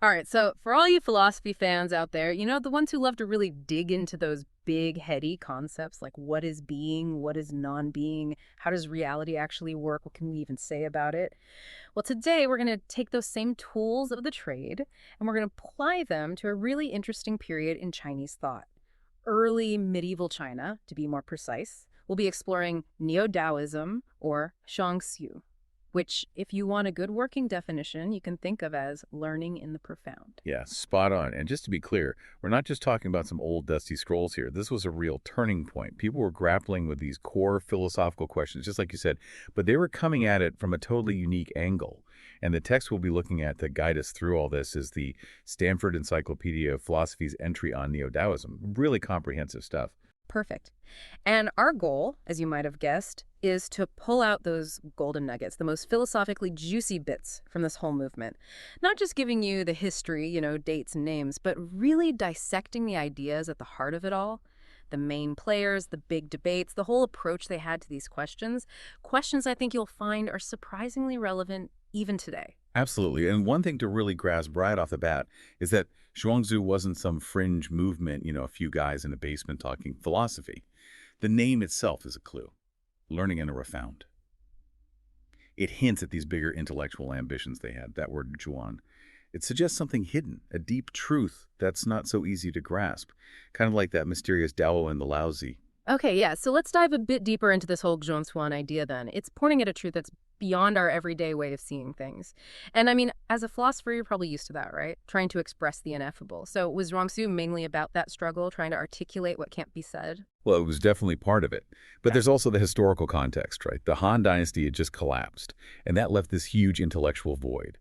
All right, so for all you philosophy fans out there, the ones who love to really dig into those big, heady concepts like what is being, what is non-being, how does reality actually work, what can we even say about it? Well, today we're going to take those same tools of the trade and we're going to apply them to a really interesting period in Chinese thought. Early medieval China, to be more precise. We'll be exploring Neo-Daoism or Xuanxue, which, if you want a good working definition, you can think of as learning in the profound. Yeah, spot on. And just to be clear, we're not just talking about some old dusty scrolls here. This was a real turning point. People were grappling with these core philosophical questions, just like you said, but they were coming at it from a totally unique angle. And the text we'll be looking at to guide us through all this is the Stanford Encyclopedia of Philosophy's entry on Neo-Daoism. Really comprehensive stuff. Perfect. And our goal, as you might have guessed, is to pull out those golden nuggets, the most philosophically juicy bits from this whole movement. Not just giving you the history, dates and names, but really dissecting the ideas at the heart of it all. The main players, the big debates, the whole approach they had to these questions. Questions I think you'll find are surprisingly relevant even today. Absolutely. And one thing to really grasp right off the bat is that Xuanxue wasn't some fringe movement, a few guys in a basement talking philosophy. The name itself is a clue. Learning in a refound. It hints at these bigger intellectual ambitions they had, that word Zhuan. It suggests something hidden, a deep truth that's not so easy to grasp, kind of like that mysterious Dao in the Laozi. Okay, yeah, so let's dive a bit deeper into this whole Xuanxuan idea then. It's pointing at a truth that's beyond our everyday way of seeing things. And I mean, as a philosopher, you're probably used to that, right? Trying to express the ineffable. So was Zhuangzi mainly about that struggle, trying to articulate what can't be said? Well, it was definitely part of it. But there's also the historical context, right? The Han Dynasty had just collapsed, and that left this huge intellectual void.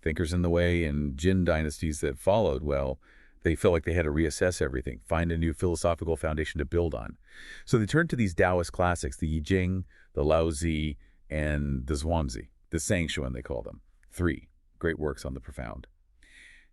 Thinkers in the Wei and Jin dynasties that followed, well, they felt like they had to reassess everything, find a new philosophical foundation to build on. So they turned to these Taoist classics, the I Ching, the Laozi, and the Zhuangzi, the Xuanxue they call them. Three great works on the profound.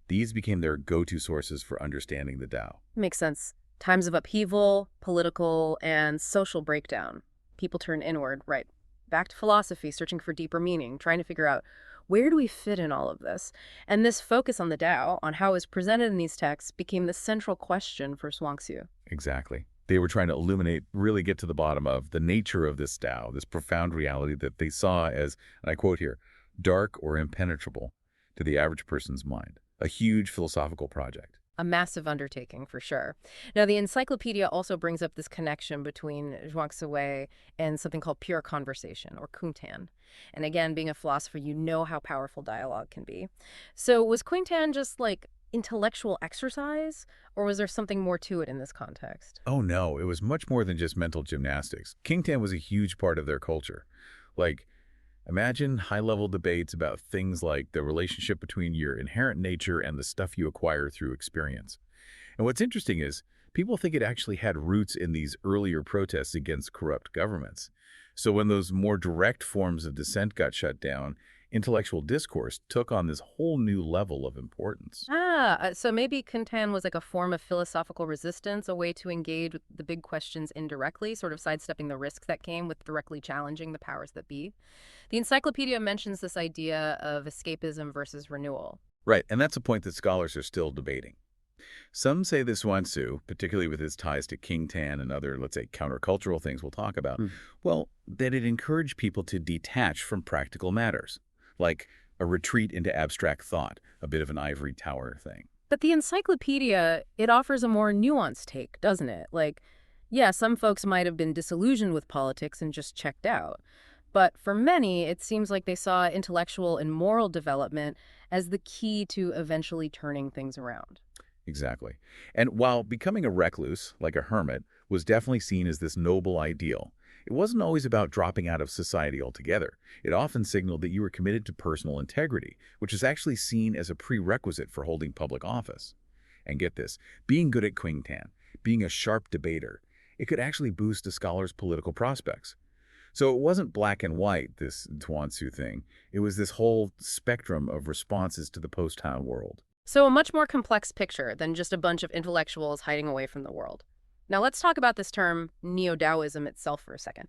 These became their go-to sources for understanding the Tao. Makes sense. Times of upheaval, political, and social breakdown. People turn inward, right? Back to philosophy, searching for deeper meaning, trying to figure out where do we fit in all of this? And this focus on the Tao, on how it's presented in these texts, became the central question for Xuanxue. Exactly. They were trying to illuminate, really get to the bottom of the nature of this Tao, this profound reality that they saw as, and I quote here, dark or impenetrable to the average person's mind. A huge philosophical project. A massive undertaking, for sure. Now, the encyclopedia also brings up this connection between Xuanxue and something called pure conversation, or Kuntan. And again, being a philosopher, you know how powerful dialogue can be. So was Kuntan just like intellectual exercise, or was there something more to it in this context? Oh no, it was much more than just mental gymnastics. Kingtan was a huge part of their culture. Like, imagine high-level debates about things like the relationship between your inherent nature and the stuff you acquire through experience. And what's interesting is people think it actually had roots in these earlier protests against corrupt governments. So when those more direct forms of dissent got shut down, intellectual discourse took on this whole new level of importance. So maybe Kuntan was like a form of philosophical resistance, a way to engage with the big questions indirectly, sort of sidestepping the risks that came with directly challenging the powers that be. The encyclopedia mentions this idea of escapism versus renewal. Right, and that's a point that scholars are still debating. Some say this Wansu, particularly with its ties to King Tan and other, let's say, countercultural things we'll talk about, well, that it encouraged people to detach from practical matters, like a retreat into abstract thought, a bit of an ivory tower thing. But the encyclopedia, it offers a more nuanced take, doesn't it? Like, yeah, some folks might have been disillusioned with politics and just checked out. But for many, it seems like they saw intellectual and moral development as the key to eventually turning things around. Exactly. And while becoming a recluse, like a hermit, was definitely seen as this noble ideal, it wasn't always about dropping out of society altogether. It often signaled that you were committed to personal integrity, which is actually seen as a prerequisite for holding public office. And get this, being good at Qingtan, being a sharp debater, it could actually boost a scholar's political prospects. So it wasn't black and white, this Tuansu thing. It was this whole spectrum of responses to the post-Tao world. So a much more complex picture than just a bunch of intellectuals hiding away from the world. Now let's talk about this term Neo-Daoism itself for a second.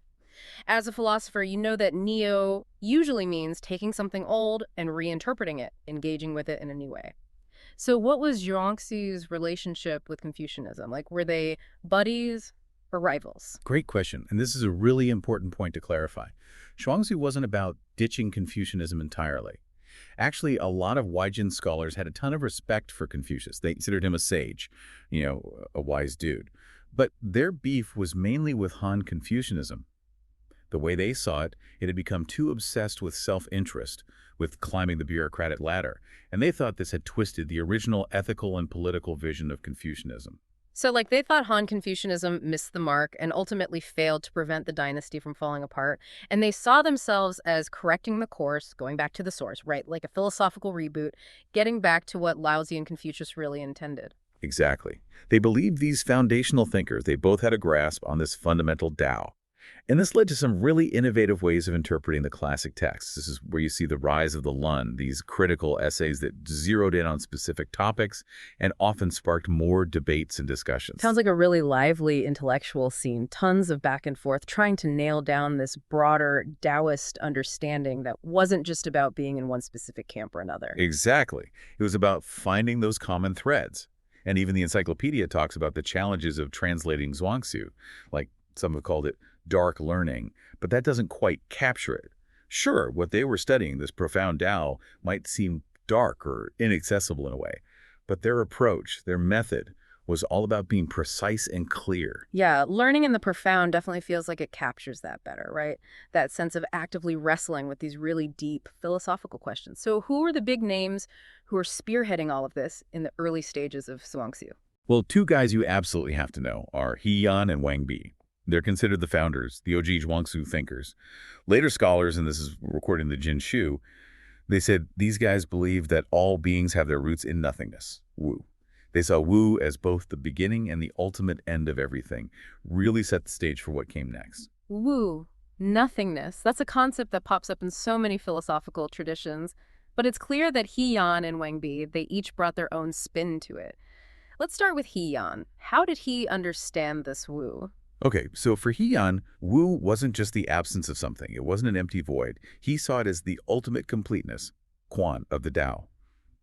As a philosopher, you know that neo usually means taking something old and reinterpreting it, engaging with it in a new way. So what was Zhuangzi's relationship with Confucianism? Like, were they buddies or rivals? Great question, and this is a really important point to clarify. Xuanxue wasn't about ditching Confucianism entirely. Actually, a lot of Huaijin scholars had a ton of respect for Confucius. They considered him a sage, a wise dude. But their beef was mainly with Han Confucianism. The way they saw it, it had become too obsessed with self-interest, with climbing the bureaucratic ladder, and they thought this had twisted the original ethical and political vision of Confucianism. So, like, they thought Han Confucianism missed the mark and ultimately failed to prevent the dynasty from falling apart. And they saw themselves as correcting the course, going back to the source, right? Like a philosophical reboot, getting back to what Laozi and Confucius really intended. Exactly. They believed these foundational thinkers, they both had a grasp on this fundamental Tao. And this led to some really innovative ways of interpreting the classic texts. This is where you see the rise of the Lun, these critical essays that zeroed in on specific topics and often sparked more debates and discussions. Sounds like a really lively intellectual scene. Tons of back and forth, trying to nail down this broader Taoist understanding that wasn't just about being in one specific camp or another. Exactly. It was about finding those common threads. And even the encyclopedia talks about the challenges of translating Xuanxue. Like some have called it dark learning, but that doesn't quite capture it. Sure, what they were studying, this profound Tao, might seem dark or inaccessible in a way, but their approach, their method, was all about being precise and clear. Yeah, learning in the profound definitely feels like it captures that better, right? That sense of actively wrestling with these really deep philosophical questions. So who are the big names who are spearheading all of this in the early stages of Xuanxue? Well, two guys you absolutely have to know are He Yan and Wang Bi. They're considered the founders, the OG Zhuangzi thinkers. Later scholars, and this is recorded in the Jin Shu, they said these guys believe that all beings have their roots in nothingness, Wu. They saw Wu as both the beginning and the ultimate end of everything, really set the stage for what came next. Woo, nothingness. That's a concept that pops up in so many philosophical traditions, but it's clear that He Yan and Wang Bi, they each brought their own spin to it. Let's start with He Yan. How did he understand this Wu? Okay, so for He Yan, Wu wasn't just the absence of something. It wasn't an empty void. He saw it as the ultimate completeness, Quan, of the Tao.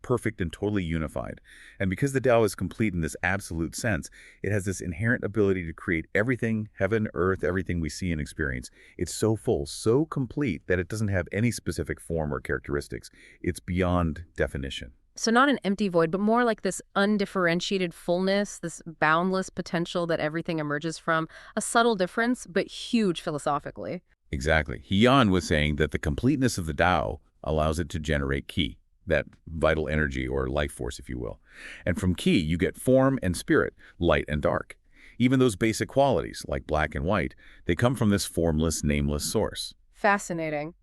Perfect and totally unified. And because the Tao is complete in this absolute sense, it has this inherent ability to create everything, heaven, earth, everything we see and experience. It's so full, so complete that it doesn't have any specific form or characteristics. It's beyond definition. So not an empty void, but more like this undifferentiated fullness, this boundless potential that everything emerges from. A subtle difference, but huge philosophically. Exactly. He Yan was saying that the completeness of the Tao allows it to generate qi, that vital energy or life force, if you will. And from qi, you get form and spirit, light and dark. Even those basic qualities, like black and white, they come from this formless, nameless source. Fascinating.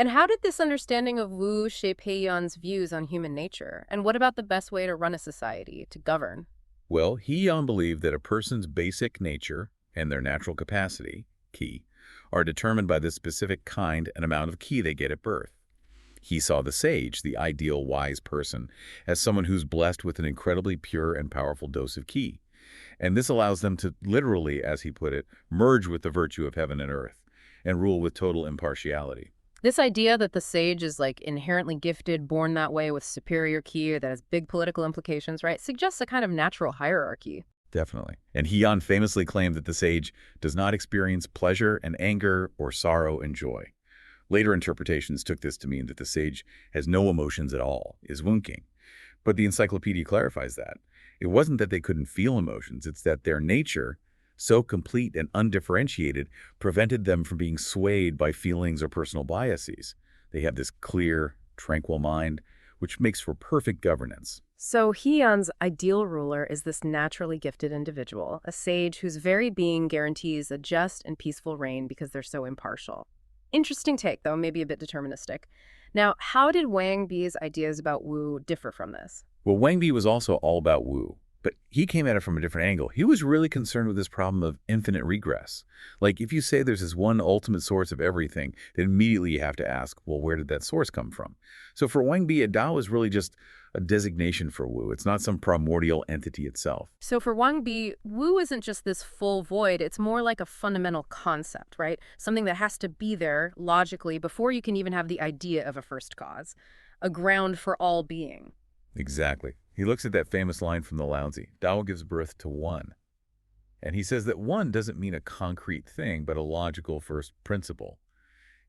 And how did this understanding of Wu shape Heian's views on human nature? And what about the best way to run a society, to govern? Well, He Yan believed that a person's basic nature and their natural capacity, qi, are determined by the specific kind and amount of qi they get at birth. He saw the sage, the ideal wise person, as someone who's blessed with an incredibly pure and powerful dose of qi. And this allows them to literally, as he put it, merge with the virtue of heaven and earth and rule with total impartiality. This idea that the sage is like inherently gifted, born that way with superior ki, or that has big political implications, right, suggests a kind of natural hierarchy. Definitely. And He Yan famously claimed that the sage does not experience pleasure and anger or sorrow and joy. Later interpretations took this to mean that the sage has no emotions at all, is Wunking. But the encyclopedia clarifies that. It wasn't that they couldn't feel emotions, it's that their nature, so complete and undifferentiated, prevented them from being swayed by feelings or personal biases. They have this clear, tranquil mind, which makes for perfect governance. So Heian's ideal ruler is this naturally gifted individual, a sage whose very being guarantees a just and peaceful reign because they're so impartial. Interesting take, though, maybe a bit deterministic. Now, how did Wang Bi's ideas about Wu differ from this? Well, Wang Bi was also all about Wu. But he came at it from a different angle. He was really concerned with this problem of infinite regress. Like, if you say there's this one ultimate source of everything, then immediately you have to ask, well, where did that source come from? So for Wang Bi, a Dao is really just a designation for Wu. It's not some primordial entity itself. So for Wang Bi, Wu isn't just this full void, it's more like a fundamental concept, right? Something that has to be there logically before you can even have the idea of a first cause, a ground for all being. Exactly. He looks at that famous line from the Laozi, Tao gives birth to one. And he says that one doesn't mean a concrete thing, but a logical first principle.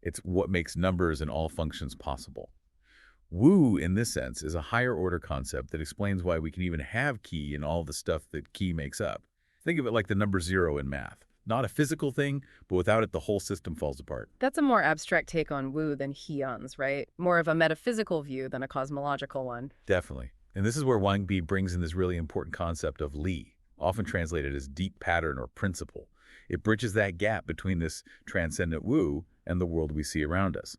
It's what makes numbers and all functions possible. Wu, in this sense, is a higher order concept that explains why we can even have qi and all the stuff that qi makes up. Think of it like the number zero in math. Not a physical thing, but without it, the whole system falls apart. That's a more abstract take on Wu than Heon's, right? More of a metaphysical view than a cosmological one. Definitely. And this is where Wang Bi brings in this really important concept of li, often translated as deep pattern or principle. It bridges that gap between this transcendent Wu and the world we see around us.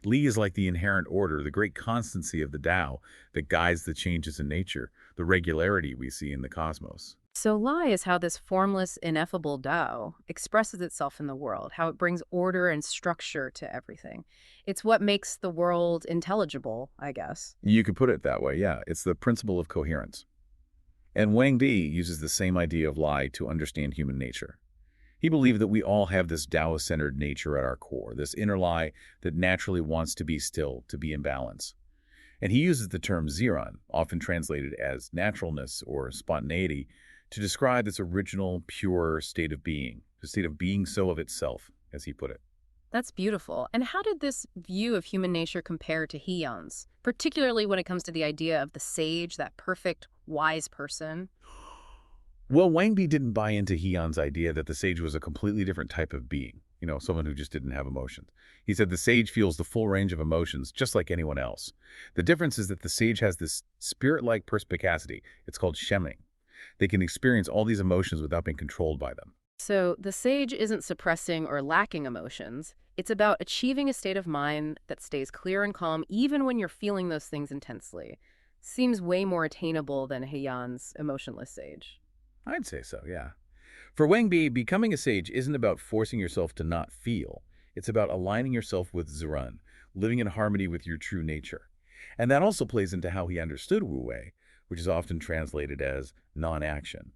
Li is like the inherent order, the great constancy of the Tao that guides the changes in nature, the regularity we see in the cosmos. So Lai is how this formless, ineffable Tao expresses itself in the world, how it brings order and structure to everything. It's what makes the world intelligible, I guess. You could put it that way, yeah. It's the principle of coherence. And Wang Bi uses the same idea of Li to understand human nature. He believed that we all have this Tao-centered nature at our core, this inner Li that naturally wants to be still, to be in balance. And he uses the term Ziran, often translated as naturalness or spontaneity, to describe this original, pure state of being, the state of being so of itself, as he put it. That's beautiful. And how did this view of human nature compare to Heon's, particularly when it comes to the idea of the sage, that perfect, wise person? Well, Wang Bi didn't buy into Heon's idea that the sage was a completely different type of being, someone who just didn't have emotions. He said the sage feels the full range of emotions just like anyone else. The difference is that the sage has this spirit-like perspicacity. It's called shemming. They can experience all these emotions without being controlled by them. So the sage isn't suppressing or lacking emotions. It's about achieving a state of mind that stays clear and calm even when you're feeling those things intensely. Seems way more attainable than Heian's emotionless sage. I'd say so, yeah. For Wang Bi, becoming a sage isn't about forcing yourself to not feel. It's about aligning yourself with Ziran, living in harmony with your true nature. And that also plays into how he understood Wu Wei, which is often translated as non-action.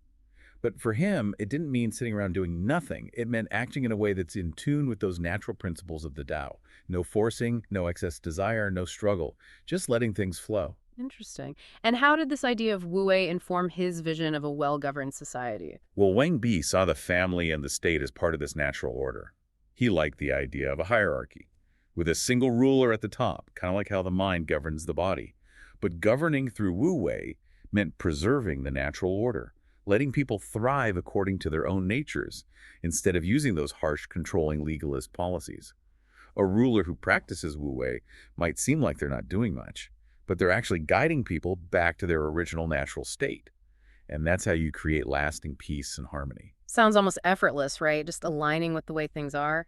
But for him, it didn't mean sitting around doing nothing. It meant acting in a way that's in tune with those natural principles of the Tao. No forcing, no excess desire, no struggle, just letting things flow. Interesting. And how did this idea of Wu Wei inform his vision of a well-governed society? Well, Wang Bi saw the family and the state as part of this natural order. He liked the idea of a hierarchy, with a single ruler at the top, kind of like how the mind governs the body. But governing through Wu Wei meant preserving the natural order, letting people thrive according to their own natures, instead of using those harsh, controlling legalist policies. A ruler who practices Wu Wei might seem like they're not doing much, but they're actually guiding people back to their original natural state. And that's how you create lasting peace and harmony. Sounds almost effortless, right? Just aligning with the way things are.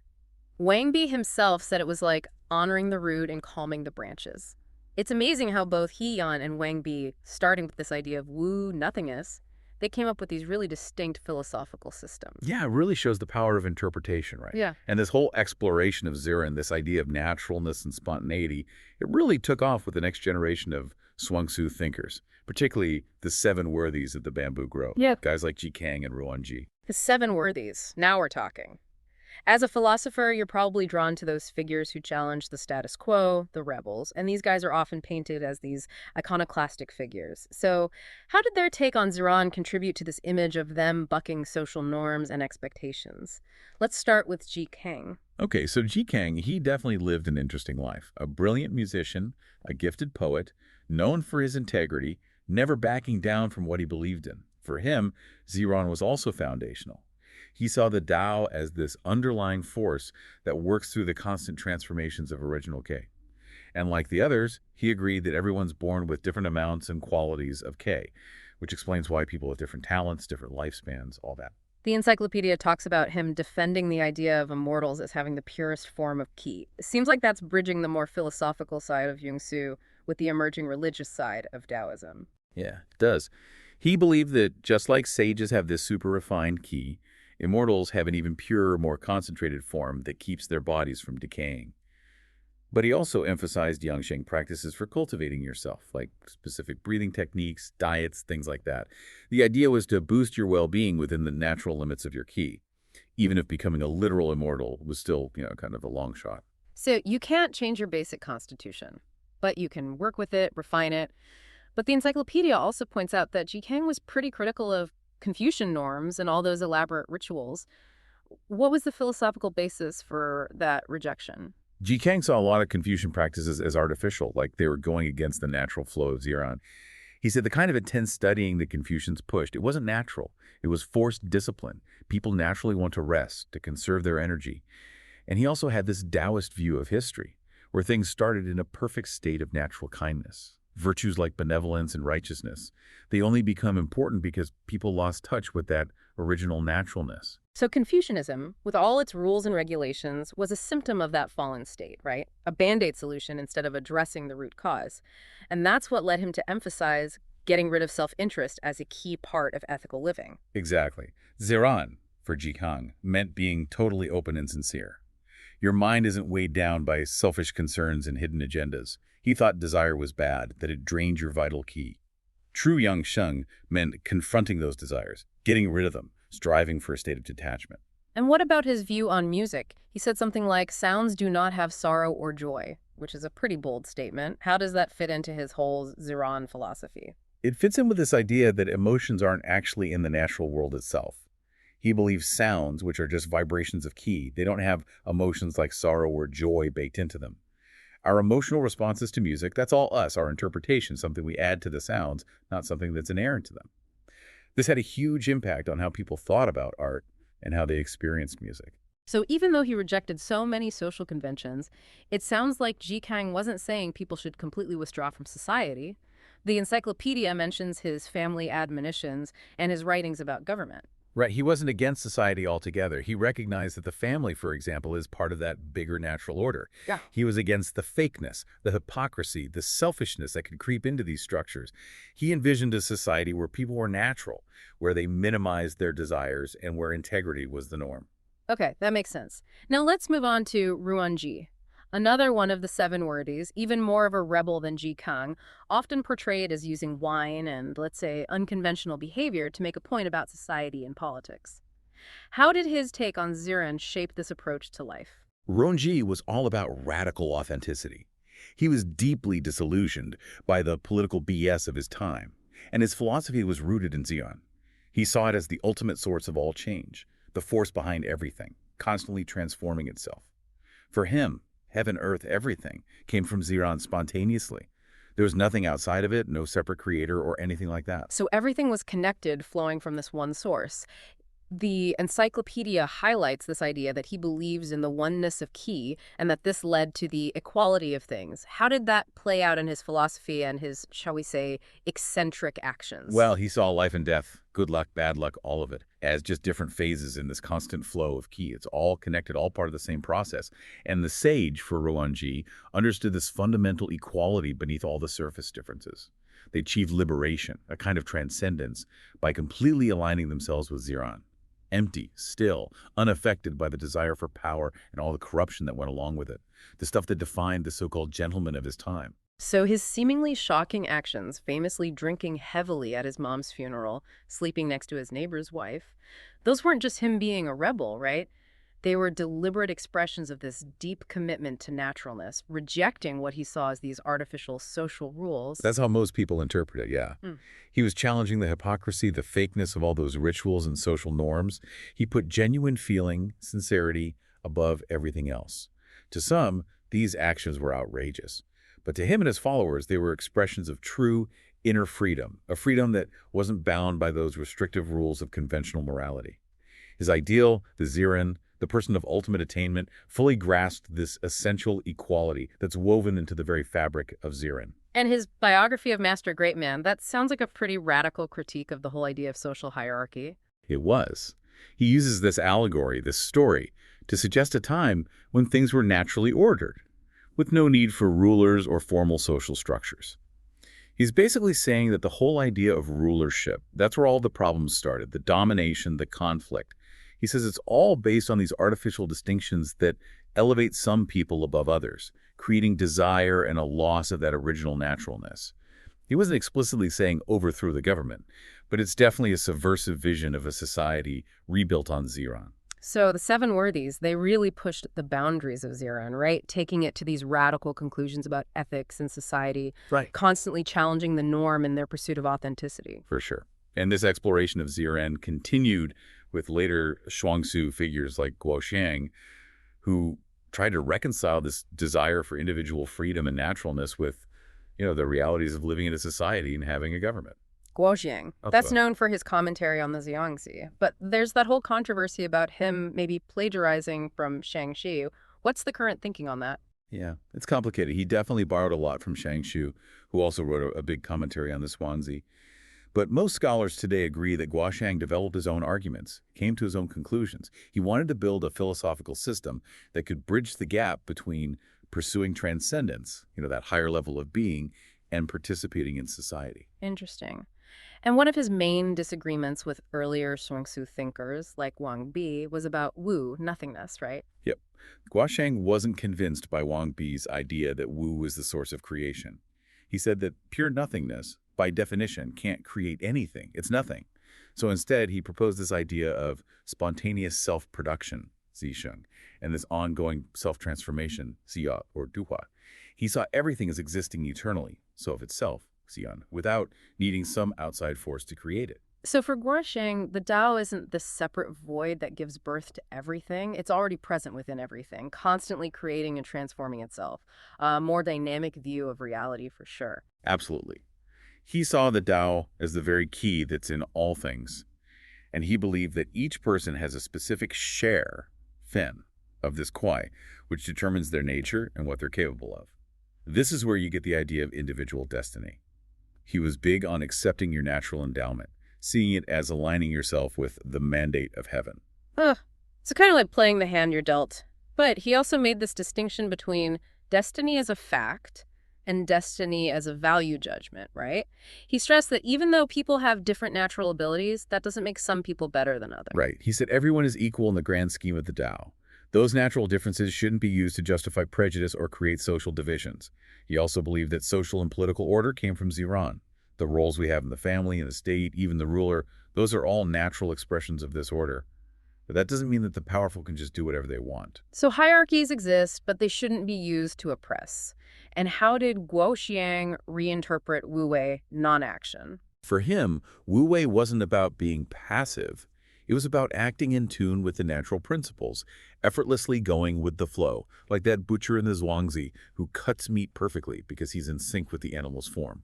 Wang Bi himself said it was like honoring the root and calming the branches. It's amazing how both Heian and Wang Bi, starting with this idea of Wu nothingness, they came up with these really distinct philosophical systems. Yeah, it really shows the power of interpretation, right? Yeah. And this whole exploration of Ziran, this idea of naturalness and spontaneity, it really took off with the next generation of Xuanxue thinkers, particularly the seven worthies of the bamboo grove. Yeah. Guys like Ji Kang and Ruan Ji. The seven worthies. Now we're talking. As a philosopher, you're probably drawn to those figures who challenge the status quo, the rebels, and these guys are often painted as these iconoclastic figures. So how did their take on Ziran contribute to this image of them bucking social norms and expectations? Let's start with Ji Kang. Okay, so Ji Kang, he definitely lived an interesting life. A brilliant musician, a gifted poet, known for his integrity, never backing down from what he believed in. For him, Ziran was also foundational. He saw the Tao as this underlying force that works through the constant transformations of original K. And like the others, he agreed that everyone's born with different amounts and qualities of K, which explains why people have different talents, different lifespans, all that. The encyclopedia talks about him defending the idea of immortals as having the purest form of Qi. It seems like that's bridging the more philosophical side of Xuanxue with the emerging religious side of Taoism. Yeah, it does. He believed that just like sages have this super refined ki, immortals have an even purer, more concentrated form that keeps their bodies from decaying. But he also emphasized Yangsheng practices for cultivating yourself, like specific breathing techniques, diets, things like that. The idea was to boost your well-being within the natural limits of your ki, even if becoming a literal immortal was still, kind of a long shot. So you can't change your basic constitution, but you can work with it, refine it. But the encyclopedia also points out that Jikang was pretty critical of Confucian norms and all those elaborate rituals. What was the philosophical basis for that rejection? Ji Kang saw a lot of Confucian practices as artificial, like they were going against the natural flow of Ziran. He said the kind of intense studying the Confucians pushed, it wasn't natural. It was forced discipline. People naturally want to rest, to conserve their energy. And he also had this Taoist view of history, where things started in a perfect state of natural kindness. Virtues like benevolence and righteousness, they only become important because people lost touch with that original naturalness. So Confucianism, with all its rules and regulations, was a symptom of that fallen state, right? A band-aid solution instead of addressing the root cause. And that's what led him to emphasize getting rid of self-interest as a key part of ethical living. Exactly. Ziran, for Ji Kang, meant being totally open and sincere. Your mind isn't weighed down by selfish concerns and hidden agendas. He thought desire was bad, that it drained your vital ki. True Yangsheng meant confronting those desires, getting rid of them, striving for a state of detachment. And what about his view on music? He said something like, sounds do not have sorrow or joy, which is a pretty bold statement. How does that fit into his whole Ziran philosophy? It fits in with this idea that emotions aren't actually in the natural world itself. He believes sounds, which are just vibrations of ki, they don't have emotions like sorrow or joy baked into them. Our emotional responses to music, that's all us, our interpretation, something we add to the sounds, not something that's inherent to them. This had a huge impact on how people thought about art and how they experienced music. So even though he rejected so many social conventions, it sounds like Ji Kang wasn't saying people should completely withdraw from society. The encyclopedia mentions his family admonitions and his writings about government. Right, he wasn't against society altogether. He recognized that the family, for example, is part of that bigger natural order. Yeah. He was against the fakeness, the hypocrisy, the selfishness that could creep into these structures. He envisioned a society where people were natural, where they minimized their desires, and where integrity was the norm. Okay, that makes sense. Now let's move on to Ruanji. Another one of the seven wordies, even more of a rebel than Ji Kang, often portrayed as using wine and, let's say, unconventional behavior to make a point about society and politics. How did his take on Ziran shape this approach to life? Ronji was all about radical authenticity. He was deeply disillusioned by the political BS of his time, and his philosophy was rooted in Zion. He saw it as the ultimate source of all change, the force behind everything, constantly transforming itself. For him, heaven, earth, everything came from Ziran spontaneously. There was nothing outside of it, no separate creator or anything like that. So everything was connected, flowing from this one source. The encyclopedia highlights this idea that he believes in the oneness of ki and that this led to the equality of things. How did that play out in his philosophy and his, shall we say, eccentric actions? Well, he saw life and death, good luck, bad luck, all of it, as just different phases in this constant flow of ki. It's all connected, all part of the same process. And the sage, for Roanji, understood this fundamental equality beneath all the surface differences. They achieved liberation, a kind of transcendence, by completely aligning themselves with Ziran. Empty, still, unaffected by the desire for power and all the corruption that went along with it, the stuff that defined the so-called gentleman of his time. So his seemingly shocking actions, famously drinking heavily at his mom's funeral, sleeping next to his neighbor's wife, those weren't just him being a rebel, right? They were deliberate expressions of this deep commitment to naturalness, rejecting what he saw as these artificial social rules. That's how most people interpret it, yeah. Mm. He was challenging the hypocrisy, the fakeness of all those rituals and social norms. He put genuine feeling, sincerity, above everything else. To some, these actions were outrageous. But to him and his followers, they were expressions of true inner freedom, a freedom that wasn't bound by those restrictive rules of conventional morality. His ideal, the Ziran, the person of ultimate attainment, fully grasped this essential equality that's woven into the very fabric of Ziran. And his biography of Master Great Man, that sounds like a pretty radical critique of the whole idea of social hierarchy. It was. He uses this allegory, this story, to suggest a time when things were naturally ordered, with no need for rulers or formal social structures. He's basically saying that the whole idea of rulership, that's where all the problems started, the domination, the conflict. He says it's all based on these artificial distinctions that elevate some people above others, creating desire and a loss of that original naturalness. He wasn't explicitly saying overthrow the government, but it's definitely a subversive vision of a society rebuilt on Ziran. So the seven worthies, they really pushed the boundaries of Ziran, right? Taking it to these radical conclusions about ethics and society, Right. constantly challenging the norm in their pursuit of authenticity. For sure. And this exploration of Ziran continued with later Xuanxue figures like Guoxiang, who tried to reconcile this desire for individual freedom and naturalness with, the realities of living in a society and having a government. Guoxiang. That's known for his commentary on the Xuanxue. But there's that whole controversy about him maybe plagiarizing from Shang-Chi. What's the current thinking on that? Yeah, it's complicated. He definitely borrowed a lot from Xuanxue, who also wrote a big commentary on the Xuanzi. But most scholars today agree that Guoxiang developed his own arguments, came to his own conclusions. He wanted to build a philosophical system that could bridge the gap between pursuing transcendence, that higher level of being, and participating in society. Interesting. And one of his main disagreements with earlier Xuanxu thinkers, like Wang Bi, was about wu, nothingness, right? Yep. Guoxiang wasn't convinced by Wang Bi's idea that Wu was the source of creation. He said that pure nothingness, by definition, can't create anything. It's nothing. So instead, he proposed this idea of spontaneous self-production, Zisheng, and this ongoing self-transformation, Xia or Duhua. He saw everything as existing eternally, so of itself, Xian, without needing some outside force to create it. So for Guosheng, the Tao isn't this separate void that gives birth to everything. It's already present within everything, constantly creating and transforming itself. A more dynamic view of reality for sure. Absolutely. He saw the Tao as the very key that's in all things, and he believed that each person has a specific share, Fen, of this Kuai, which determines their nature and what they're capable of. This is where you get the idea of individual destiny. He was big on accepting your natural endowment, seeing it as aligning yourself with the mandate of heaven. Ugh. So kind of like playing the hand you're dealt. But he also made this distinction between destiny as a fact and destiny as a value judgment, right? He stressed that even though people have different natural abilities, that doesn't make some people better than others. Right. He said everyone is equal in the grand scheme of the Tao. Those natural differences shouldn't be used to justify prejudice or create social divisions. He also believed that social and political order came from Ziran. The roles we have in the family and the state, even the ruler, those are all natural expressions of this order. But that doesn't mean that the powerful can just do whatever they want. So hierarchies exist, but they shouldn't be used to oppress. And how did Guoxiang reinterpret Wu Wei non-action? For him, Wu Wei wasn't about being passive. It was about acting in tune with the natural principles, effortlessly going with the flow, like that butcher in the Zhuangzi who cuts meat perfectly because he's in sync with the animal's form.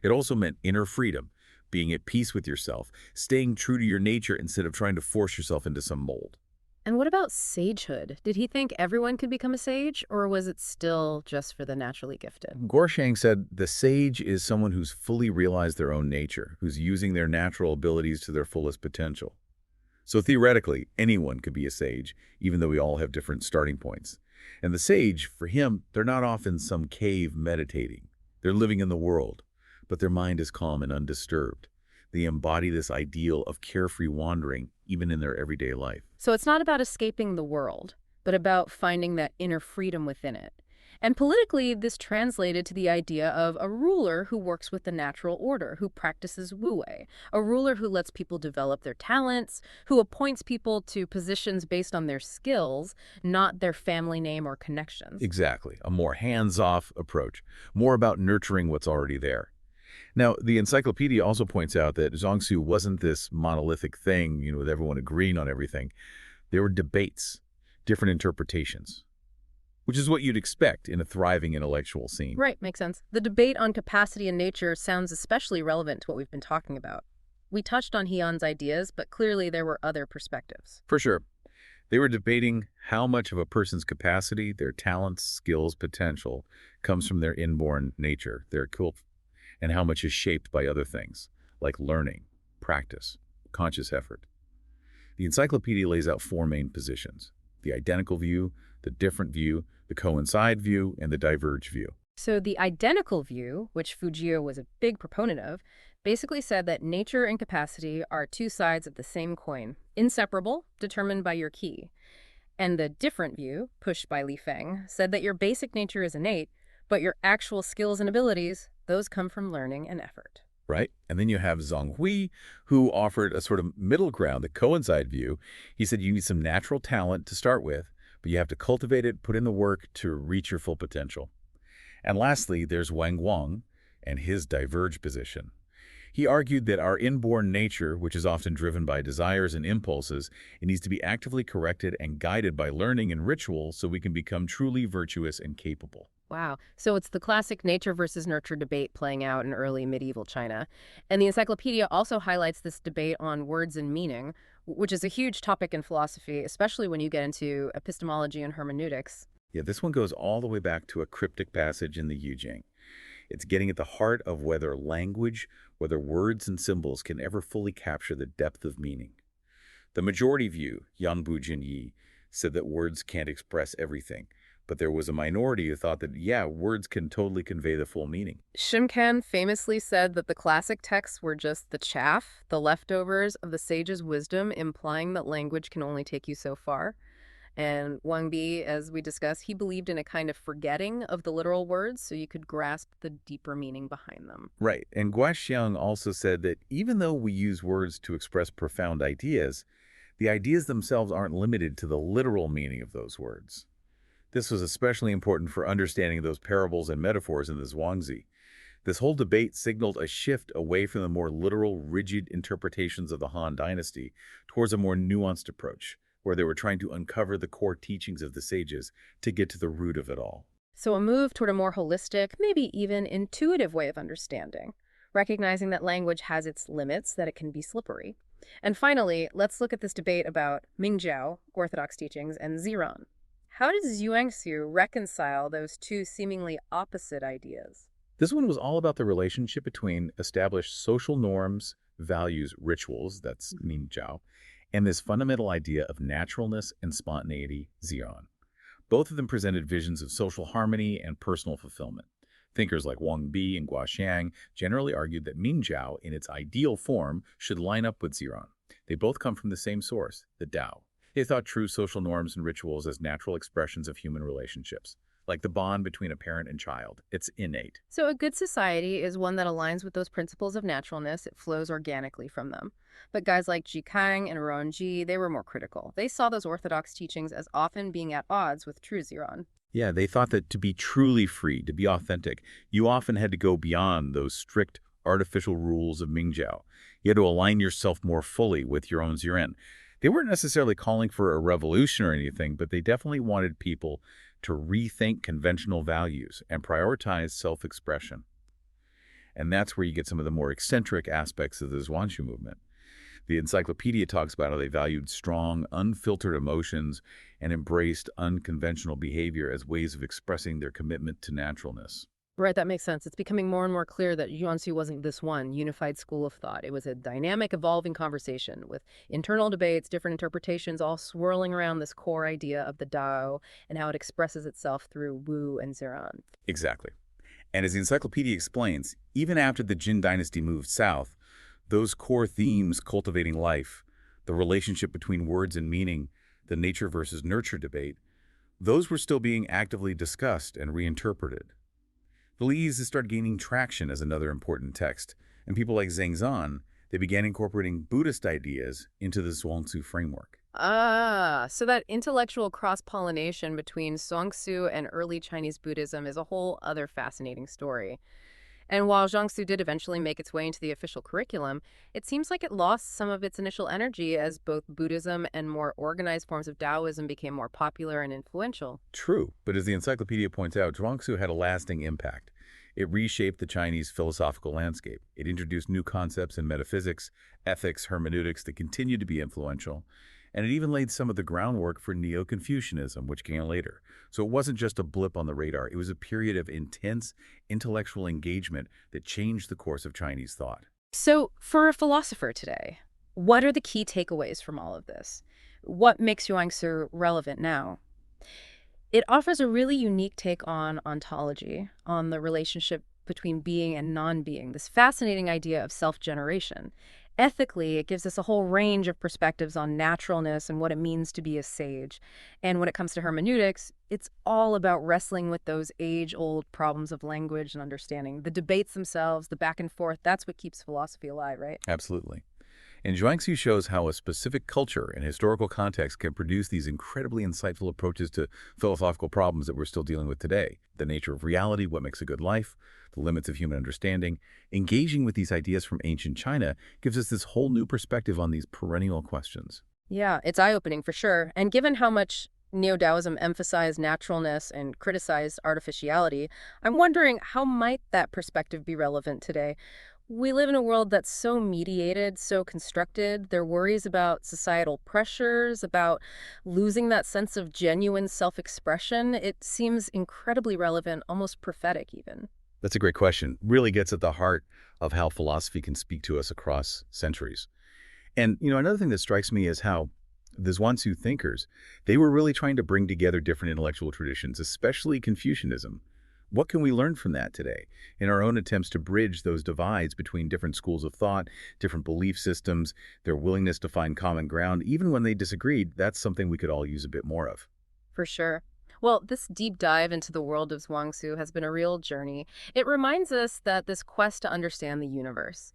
It also meant inner freedom, being at peace with yourself, staying true to your nature instead of trying to force yourself into some mold. And what about sagehood? Did he think everyone could become a sage, or was it still just for the naturally gifted? Guoxiang said the sage is someone who's fully realized their own nature, who's using their natural abilities to their fullest potential. So theoretically, anyone could be a sage, even though we all have different starting points. And the sage, for him, they're not off in some cave meditating. They're living in the world, but their mind is calm and undisturbed. They embody this ideal of carefree wandering, even in their everyday life. So it's not about escaping the world, but about finding that inner freedom within it. And politically, this translated to the idea of a ruler who works with the natural order, who practices Wu Wei, a ruler who lets people develop their talents, who appoints people to positions based on their skills, not their family name or connections. Exactly. A more hands-off approach, more about nurturing what's already there. Now, the encyclopedia also points out that Xuanxue wasn't this monolithic thing, with everyone agreeing on everything. There were debates, different interpretations, which is what you'd expect in a thriving intellectual scene. Right, makes sense. The debate on capacity and nature sounds especially relevant to what we've been talking about. We touched on Hion's ideas, but clearly there were other perspectives. For sure. They were debating how much of a person's capacity, their talents, skills, potential, comes from their inborn nature, their kulp, and how much is shaped by other things, like learning, practice, conscious effort. The encyclopedia lays out four main positions: the identical view, the different view, the coincide view, and the diverge view. So the identical view, which Fujio was a big proponent of, basically said that nature and capacity are two sides of the same coin, inseparable, determined by your key. And the different view, pushed by Li Feng, said that your basic nature is innate, but your actual skills and abilities, those come from learning and effort. Right? And then you have Xuanxue, who offered a sort of middle ground, the coincide view. He said you need some natural talent to start with, but you have to cultivate it, put in the work to reach your full potential. And lastly, there's Wang Guang and his diverge position. He argued that our inborn nature, which is often driven by desires and impulses, it needs to be actively corrected and guided by learning and ritual so we can become truly virtuous and capable. Wow. So it's the classic nature versus nurture debate playing out in early medieval China. And the encyclopedia also highlights this debate on words and meaning, which is a huge topic in philosophy, especially when you get into epistemology and hermeneutics. Yeah, this one goes all the way back to a cryptic passage in the Yujing. It's getting at the heart of whether language, whether words and symbols can ever fully capture the depth of meaning. The majority view, Yanbu Jinyi, said that words can't express everything, but there was a minority who thought that, yeah, words can totally convey the full meaning. Shimkan famously said that the classic texts were just the chaff, the leftovers of the sage's wisdom, implying that language can only take you so far. And Wang Bi, as we discussed, he believed in a kind of forgetting of the literal words so you could grasp the deeper meaning behind them. Right, and Guaxiang also said that even though we use words to express profound ideas, the ideas themselves aren't limited to the literal meaning of those words. This was especially important for understanding those parables and metaphors in the Zhuangzi. This whole debate signaled a shift away from the more literal, rigid interpretations of the Han Dynasty towards a more nuanced approach, where they were trying to uncover the core teachings of the sages to get to the root of it all. So a move toward a more holistic, maybe even intuitive way of understanding, recognizing that language has its limits, that it can be slippery. And finally, let's look at this debate about Mingjiao, Orthodox teachings, and Ziran. How does Xuanxue reconcile those two seemingly opposite ideas? This one was all about the relationship between established social norms, values, rituals, that's Minjiao, and this fundamental idea of naturalness and spontaneity, Zion. Both of them presented visions of social harmony and personal fulfillment. Thinkers like Wang Bi and Guaxiang generally argued that Minjiao, in its ideal form, should line up with Ziran. They both come from the same source, the Tao. They thought true social norms and rituals as natural expressions of human relationships, like the bond between a parent and child. It's innate. So a good society is one that aligns with those principles of naturalness. It flows organically from them. But guys like Ji Kang and Ronji, they were more critical. They saw those orthodox teachings as often being at odds with true Ziran. Yeah, they thought that to be truly free, to be authentic, you often had to go beyond those strict artificial rules of Mingjiao. You had to align yourself more fully with your own Ziren. They weren't necessarily calling for a revolution or anything, but they definitely wanted people to rethink conventional values and prioritize self-expression. And that's where you get some of the more eccentric aspects of the Xuanxue movement. The encyclopedia talks about how they valued strong, unfiltered emotions and embraced unconventional behavior as ways of expressing their commitment to naturalness. Right, that makes sense. It's becoming more and more clear that Yuanxu wasn't this one unified school of thought. It was a dynamic, evolving conversation with internal debates, different interpretations, all swirling around this core idea of the Tao and how it expresses itself through Wu and Ziran. Exactly. And as the encyclopedia explains, even after the Jin dynasty moved south, those core themes cultivating life, the relationship between words and meaning, the nature versus nurture debate, those were still being actively discussed and reinterpreted. The Li's started gaining traction as another important text, and people like Zhang Zan, they began incorporating Buddhist ideas into the Zhuangzi framework. Ah, so that intellectual cross-pollination between Xuanxu and early Chinese Buddhism is a whole other fascinating story. And while Zhangsu did eventually make its way into the official curriculum, it seems like it lost some of its initial energy as both Buddhism and more organized forms of Taoism became more popular and influential. True, but as the encyclopedia points out, Zhuangzi had a lasting impact. It reshaped the Chinese philosophical landscape. It introduced new concepts in metaphysics, ethics, hermeneutics that continued to be influential. And it even laid some of the groundwork for Neo-Confucianism, which came later. So it wasn't just a blip on the radar. It was a period of intense intellectual engagement that changed the course of Chinese thought. So, for a philosopher today, what are the key takeaways from all of this? What makes Xuanxu relevant now? It offers a really unique take on ontology, on the relationship between being and non-being, this fascinating idea of self-generation. Ethically, it gives us a whole range of perspectives on naturalness and what it means to be a sage. And when it comes to hermeneutics, it's all about wrestling with those age-old problems of language and understanding. The debates themselves, the back and forth, that's what keeps philosophy alive, right? Absolutely. And Xuanxue shows how a specific culture and historical context can produce these incredibly insightful approaches to philosophical problems that we're still dealing with today. The nature of reality, what makes a good life, the limits of human understanding. Engaging with these ideas from ancient China gives us this whole new perspective on these perennial questions. Yeah, it's eye-opening for sure. And given how much Neo-Daoism emphasized naturalness and criticized artificiality, I'm wondering how might that perspective be relevant today? We live in a world that's so mediated, so constructed. There are worries about societal pressures, about losing that sense of genuine self-expression. It seems incredibly relevant, almost prophetic even. That's a great question. Really gets at the heart of how philosophy can speak to us across centuries. And, another thing that strikes me is how the Zhuangzi thinkers, they were really trying to bring together different intellectual traditions, especially Confucianism. What can we learn from that today in our own attempts to bridge those divides between different schools of thought, different belief systems, their willingness to find common ground, even when they disagreed? That's something we could all use a bit more of. For sure. Well, this deep dive into the world of Xuanxue has been a real journey. It reminds us that this quest to understand the universe,